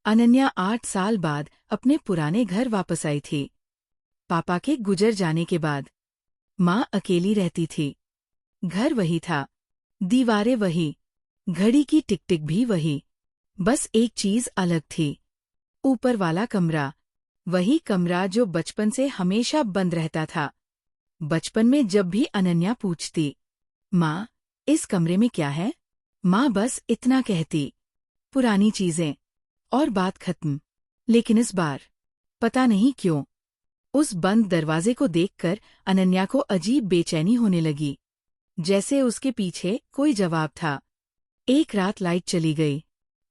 अनन्या 8 साल बाद अपने पुराने घर वापस आई थी। पापा के गुजर जाने के बाद माँ अकेली रहती थी। घर वही था, दीवारें वही, घड़ी की टिक टिक भी वही। बस एक चीज अलग थी, ऊपर वाला कमरा। वही कमरा जो बचपन से हमेशा बंद रहता था। बचपन में जब भी अनन्या पूछती, माँ, इस कमरे में क्या है, माँ बस इतना कहती, पुरानी चीजें, और बात खत्म। लेकिन इस बार पता नहीं क्यों, उस बंद दरवाजे को देखकर अनन्या को अजीब बेचैनी होने लगी, जैसे उसके पीछे कोई जवाब था। एक रात लाइट चली गई,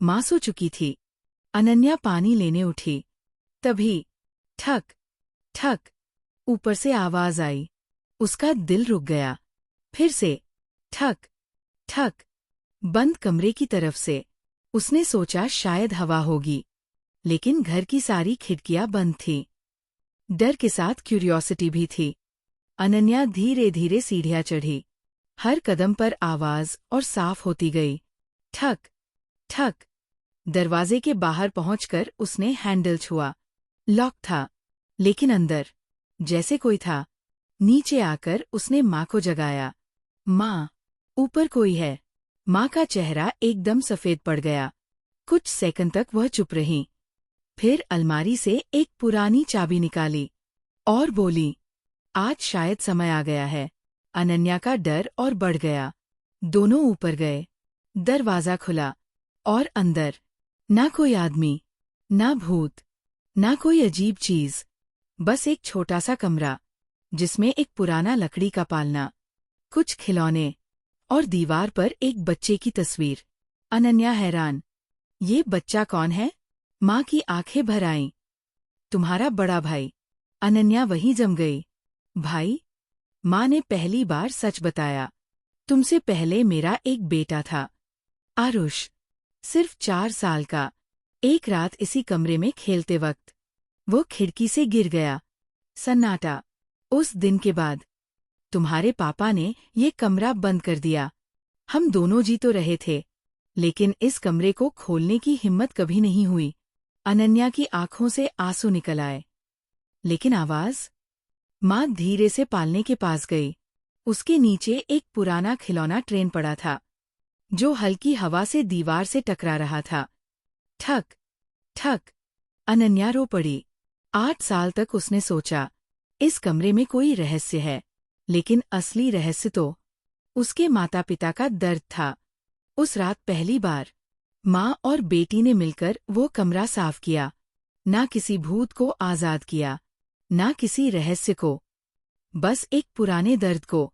माँ सो चुकी थी। अनन्या पानी लेने उठी, तभी ठक ठक ऊपर से आवाज आई। उसका दिल रुक गया। फिर से ठक ठक, बंद कमरे की तरफ से। उसने सोचा शायद हवा होगी, लेकिन घर की सारी खिड़कियां बंद थीं। डर के साथ क्यूरियोसिटी भी थी। अनन्या धीरे धीरे सीढ़ियां चढ़ी। हर कदम पर आवाज और साफ होती गई। ठक ठक, दरवाजे के बाहर पहुंचकर उसने हैंडल छुआ। लॉक था, लेकिन अंदर जैसे कोई था। नीचे आकर उसने माँ को जगाया। माँ, ऊपर कोई है। माँ का चेहरा एकदम सफेद पड़ गया। कुछ सेकंड तक वह चुप रही। फिर अलमारी से एक पुरानी चाबी निकाली और बोली, आज शायद समय आ गया है। अनन्या का डर और बढ़ गया। दोनों ऊपर गए। दरवाजा खुला और अंदर ना कोई आदमी, ना भूत, ना कोई अजीब चीज, बस एक छोटा सा कमरा, जिसमें एक पुराना लकड़ी का पालना, कुछ खिलौने और दीवार पर एक बच्चे की तस्वीर। अनन्या हैरान, ये बच्चा कौन है? माँ की आंखें भर आईं। तुम्हारा बड़ा भाई। अनन्या वहीं जम गई। भाई? माँ ने पहली बार सच बताया। तुमसे पहले मेरा एक बेटा था, आरुष, सिर्फ 4 साल का। एक रात इसी कमरे में खेलते वक्त वो खिड़की से गिर गया। सन्नाटा। उस दिन के बाद तुम्हारे पापा ने ये कमरा बंद कर दिया। हम दोनों जी तो रहे थे, लेकिन इस कमरे को खोलने की हिम्मत कभी नहीं हुई। अनन्या की आंखों से आंसू निकल आए। लेकिन आवाज? माँ धीरे से पालने के पास गई। उसके नीचे एक पुराना खिलौना ट्रेन पड़ा था, जो हल्की हवा से दीवार से टकरा रहा था। ठक ठक, अनन्या रो पड़ी। 8 साल तक उसने सोचा, इस कमरे में कोई रहस्य है, लेकिन असली रहस्य तो उसके माता पिता का दर्द था। उस रात पहली बार माँ और बेटी ने मिलकर वो कमरा साफ किया। ना किसी भूत को आजाद किया, ना किसी रहस्य को, बस एक पुराने दर्द को।